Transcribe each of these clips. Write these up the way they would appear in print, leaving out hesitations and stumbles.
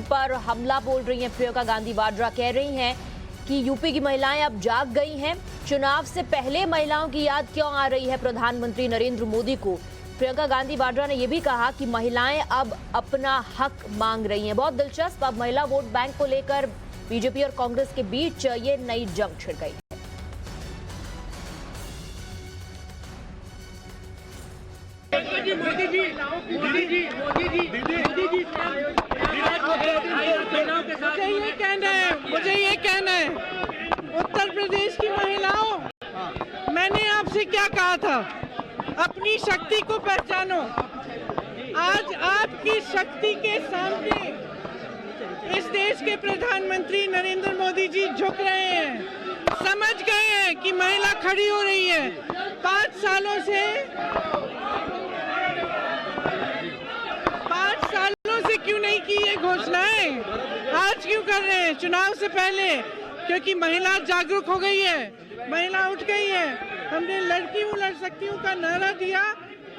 पर हमला बोल रही हैं प्रियंका गांधी वाड्रा। कह रही हैं कि यूपी की महिलाएं अब जाग गई हैं। चुनाव से पहले महिलाओं की याद क्यों आ रही है प्रधानमंत्री नरेंद्र मोदी को। प्रियंका गांधी वाड्रा ने यह भी कहा कि महिलाएं अब अपना हक मांग रही हैं। बहुत दिलचस्प, अब महिला वोट बैंक को लेकर बीजेपी और कांग्रेस के बीच ये नई जंग छिड़ गई है। मुझे ये कहना है उत्तर प्रदेश की महिलाओं, मैंने आपसे क्या कहा था, अपनी शक्ति को पहचानो। आज आपकी शक्ति के सामने इस देश के प्रधानमंत्री नरेंद्र मोदी जी झुक रहे हैं, समझ गए हैं कि महिला खड़ी हो रही है। 5 सालों से क्यों नहीं की ये घोषणाएं, आज क्यों कर रहे हैं चुनाव से पहले? क्योंकि महिला जागरूक हो गई है, महिला उठ गई है। हमने लड़की हूँ लड़ सकती हूँ का नारा दिया,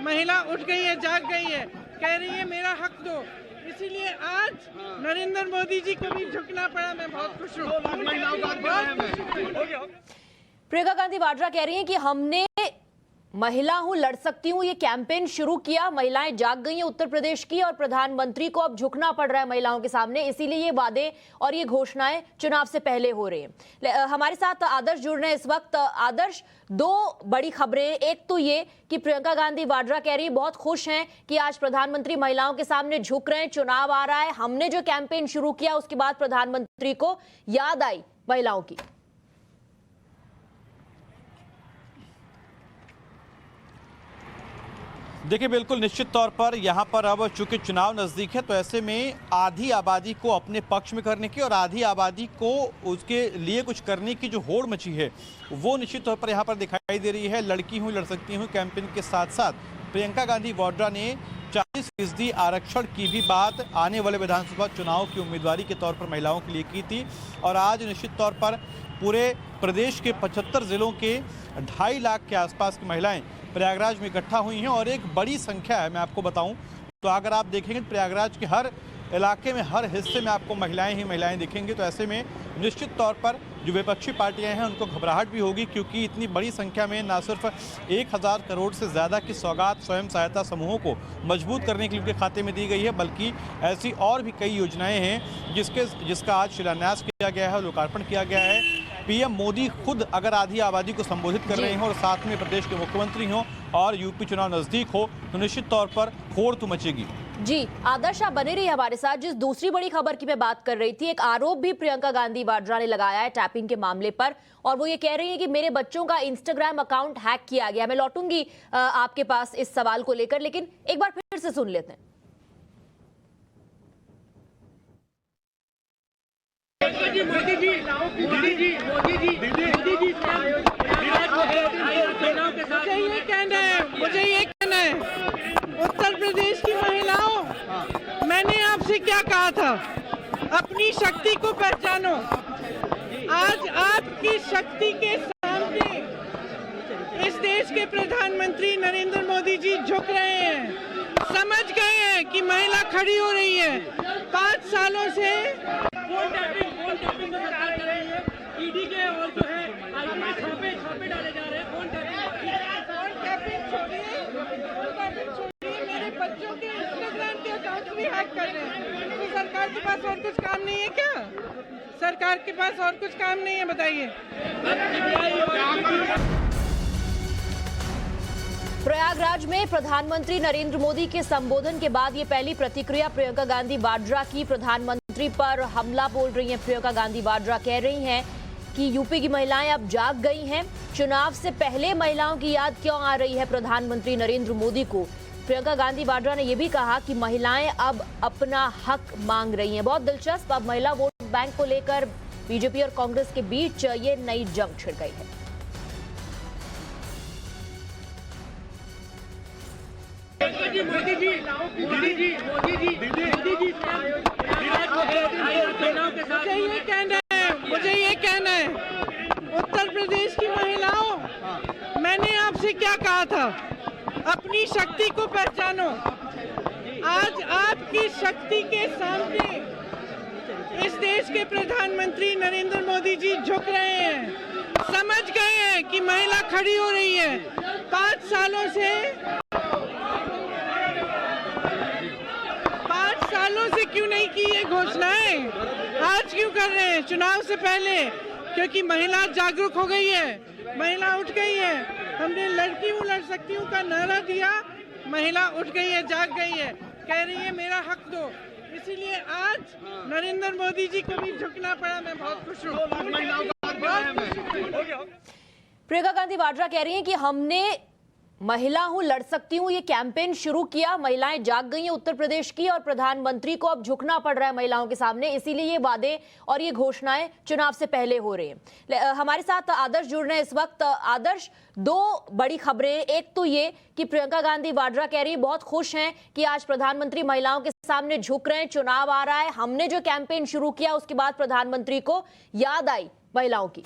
महिला उठ गई है, जाग गई है, कह रही है मेरा हक दो। इसीलिए आज नरेंद्र मोदी जी को भी झुकना पड़ा। मैं बहुत खुश हूँ। प्रियंका गांधी वाड्रा कह रही हैं कि हमने महिला हूं लड़ सकती हूं ये कैंपेन शुरू किया, महिलाएं जाग गई हैं उत्तर प्रदेश की, और प्रधानमंत्री को अब झुकना पड़ रहा है महिलाओं के सामने। इसीलिए ये वादे और ये घोषणाएं चुनाव से पहले हो रही हैं। हमारे साथ आदर्श जुड़ रहे हैं इस वक्त। आदर्श, 2 बड़ी खबरें। एक तो ये कि प्रियंका गांधी वाड्रा कह रही है बहुत खुश हैं कि आज प्रधानमंत्री महिलाओं के सामने झुक रहे हैं, चुनाव आ रहा है, हमने जो कैंपेन शुरू किया उसके बाद प्रधानमंत्री को याद आई महिलाओं की। देखिए, बिल्कुल निश्चित तौर पर यहाँ पर अब चूंकि चुनाव नज़दीक है तो ऐसे में आधी आबादी को अपने पक्ष में करने की और आधी आबादी को उसके लिए कुछ करने की जो होड़ मची है वो निश्चित तौर पर यहाँ पर दिखाई दे रही है। लड़की हूँ लड़ सकती हूँ कैंपेन के साथ साथ प्रियंका गांधी वाड्रा ने 40% आरक्षण की भी बात आने वाले विधानसभा चुनाव की उम्मीदवारी के तौर पर महिलाओं के लिए की थी। और आज निश्चित तौर पर पूरे प्रदेश के 75 जिलों के 2.5 लाख के आसपास की महिलाएं प्रयागराज में इकट्ठा हुई हैं। और एक बड़ी संख्या है, मैं आपको बताऊं तो अगर आप देखेंगे प्रयागराज के हर इलाके में, हर हिस्से में आपको महिलाएं ही महिलाएं दिखेंगी। तो ऐसे में निश्चित तौर पर जो विपक्षी पार्टियां हैं उनको घबराहट भी होगी, क्योंकि इतनी बड़ी संख्या में न सिर्फ 1000 करोड़ से ज़्यादा की सौगात स्वयं सहायता समूहों को मजबूत करने के लिए उनके खाते में दी गई है, बल्कि ऐसी और भी कई योजनाएं हैं जिसका आज शिलान्यास किया गया है, लोकार्पण किया गया है। पीएम मोदी खुद अगर आधी आबादी को संबोधित कर रहे हों और साथ में प्रदेश के मुख्यमंत्री हों और यूपी चुनाव नजदीक हो तो निश्चित तौर पर होड़ तो मचेगी। जी आदर्श, आप बने रहिए हमारे साथ। जिस दूसरी बड़ी खबर की मैं बात कर रही थी, एक आरोप भी प्रियंका गांधी वाड्रा ने लगाया है टैपिंग के मामले पर, और वो ये कह रही है कि मेरे बच्चों का इंस्टाग्राम अकाउंट हैक किया गया। मैं लौटूंगी आपके पास इस सवाल को लेकर, लेकिन एक बार फिर से सुन लेते हैं। मोदी जी मुझे ये कहना है उत्तर प्रदेश की महिलाओं, मैंने आपसे क्या कहा था, अपनी शक्ति को पहचानो। आज आपकी शक्ति के सामने इस देश के प्रधानमंत्री नरेंद्र मोदी जी झुक रहे हैं, समझ गए हैं कि महिला खड़ी हो रही है। 5 सालों से ईडी के और जो है छापे डाले जा रहे हैं। फोन टैपिंग छोड़िए, मेरे बच्चों के इंस्टाग्राम के अकाउंट भी हैक कर रहे हैं। तो सरकार के पास और कुछ काम नहीं है क्या? सरकार के पास और कुछ काम नहीं है, बताइए। प्रयागराज में प्रधानमंत्री नरेंद्र मोदी के संबोधन के बाद ये पहली प्रतिक्रिया प्रियंका गांधी वाड्रा की। प्रधानमंत्री पर हमला बोल रही हैं प्रियंका गांधी वाड्रा। कह रही हैं कि यूपी की महिलाएं अब जाग गई हैं। चुनाव से पहले महिलाओं की याद क्यों आ रही है प्रधानमंत्री नरेंद्र मोदी को। प्रियंका गांधी वाड्रा ने यह भी कहा कि महिलाएं अब अपना हक मांग रही हैं। बहुत दिलचस्प, अब महिला वोट बैंक को लेकर बीजेपी और कांग्रेस के बीच ये नई जंग छिड़ गई है। मुझे ये कहना है उत्तर प्रदेश की महिलाओं, मैंने आपसे क्या कहा था, अपनी शक्ति को पहचानो। आज आपकी शक्ति के सामने देश के प्रधानमंत्री नरेंद्र मोदी जी झुक रहे हैं, समझ गए हैं कि महिला खड़ी हो रही है। 5 सालों से क्यों नहीं की ये घोषणाएं, आज क्यों कर रहे हैं? चुनाव से पहले, क्योंकि महिला जागरूक हो गई है, महिला उठ गई है। हमने लड़की हूँ लड़ सकती हूँ का नारा दिया, महिला उठ गई है, जाग गई है, कह रही है मेरा हक दो। इसीलिए आज नरेंद्र मोदी जी को भी झुकना पड़ा। मैं बहुत खुश हूँ। प्रियंका गांधी वाड्रा कह रही हैं कि हमने महिला हूं लड़ सकती हूं ये कैंपेन शुरू किया, महिलाएं जाग गई हैं उत्तर प्रदेश की और प्रधानमंत्री को अब झुकना पड़ रहा है महिलाओं के सामने, इसीलिए ये वादे और ये घोषणाएं चुनाव से पहले हो रही हैं। हमारे साथ आदर्श जुड़ रहे हैं इस वक्त। आदर्श, 2 बड़ी खबरें, एक तो ये कि प्रियंका गांधी वाड्रा कह रही है बहुत खुश हैं कि आज प्रधानमंत्री महिलाओं के सामने झुक रहे हैं, चुनाव आ रहा है, हमने जो कैंपेन शुरू किया उसके बाद प्रधानमंत्री को याद आई महिलाओं की।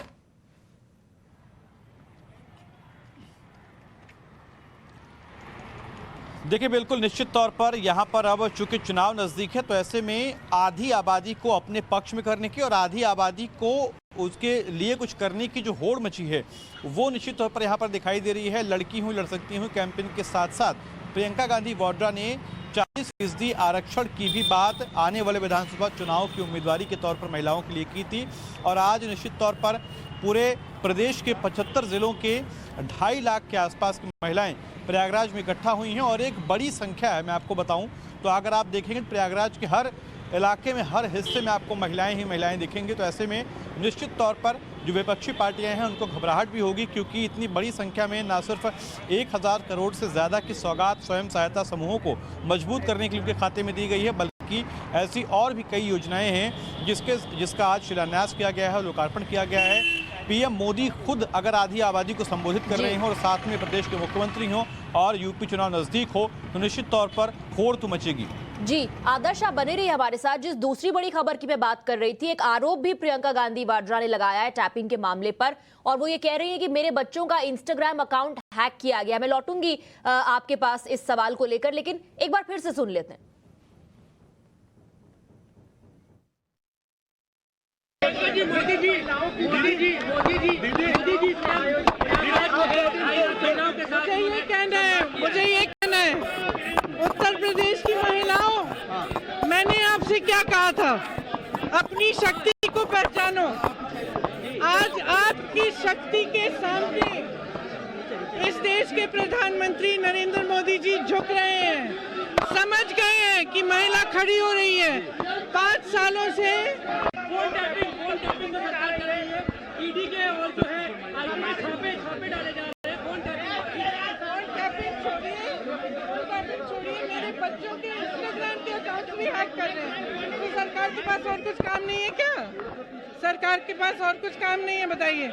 देखिए, बिल्कुल निश्चित तौर पर यहाँ पर अब चूंकि चुनाव नज़दीक है तो ऐसे में आधी आबादी को अपने पक्ष में करने की और आधी आबादी को उसके लिए कुछ करने की जो होड़ मची है वो निश्चित तौर पर यहाँ पर दिखाई दे रही है। लड़की हूँ लड़ सकती हूँ कैंपेन के साथ साथ प्रियंका गांधी वाड्रा ने 40% आरक्षण की भी बात आने वाले विधानसभा चुनाव की उम्मीदवारी के तौर पर महिलाओं के लिए की थी। और आज निश्चित तौर पर पूरे प्रदेश के 75 जिलों के 2.5 लाख के आसपास की महिलाएं प्रयागराज में इकट्ठा हुई हैं और एक बड़ी संख्या है। मैं आपको बताऊं तो अगर आप देखेंगे प्रयागराज के हर इलाके में, हर हिस्से में आपको महिलाएं ही महिलाएं दिखेंगी। तो ऐसे में निश्चित तौर पर जो विपक्षी पार्टियां हैं उनको घबराहट भी होगी, क्योंकि इतनी बड़ी संख्या में न सिर्फ 1000 करोड़ से ज़्यादा की सौगात स्वयं सहायता समूहों को मजबूत करने के लिए उनके खाते में दी गई है, बल्कि ऐसी और भी कई योजनाएं हैं जिसका आज शिलान्यास किया गया है, लोकार्पण किया गया है। पीएम मोदी खुद अगर आधी आबादी को संबोधित कर रहे हों और साथ में प्रदेश के मुख्यमंत्री हों और यूपी चुनाव नजदीक हो तो निश्चित तौर पर होड़ तो मचेगी। जी आदर्श, आप बने रहिए हमारे साथ। जिस दूसरी बड़ी खबर की मैं बात कर रही थी, एक आरोप भी प्रियंका गांधी वाड्रा ने लगाया है टैपिंग के मामले पर, और वो ये कह रही है कि मेरे बच्चों का इंस्टाग्राम अकाउंट हैक किया गया। मैं लौटूंगी आपके पास इस सवाल को लेकर, लेकिन एक बार फिर से सुन लेते हैं। मुझे ये कहना है उत्तर प्रदेश की महिलाओं, मैंने आपसे क्या कहा था, अपनी शक्ति को पहचानो। आज आपकी शक्ति के सामने इस देश के प्रधानमंत्री नरेंद्र मोदी जी झुक रहे हैं, समझ गए हैं कि महिला खड़ी हो रही है। 5 सालों से ईडी के और जो है छापे डाले जा रहे हैं। फोन टैपिंग छोड़िए, मेरे बच्चों के इंस्टाग्राम के अकाउंट भी हैक कर रहे हैं। तो सरकार के पास और कुछ काम नहीं है क्या? सरकार के पास और कुछ काम नहीं है, बताइए।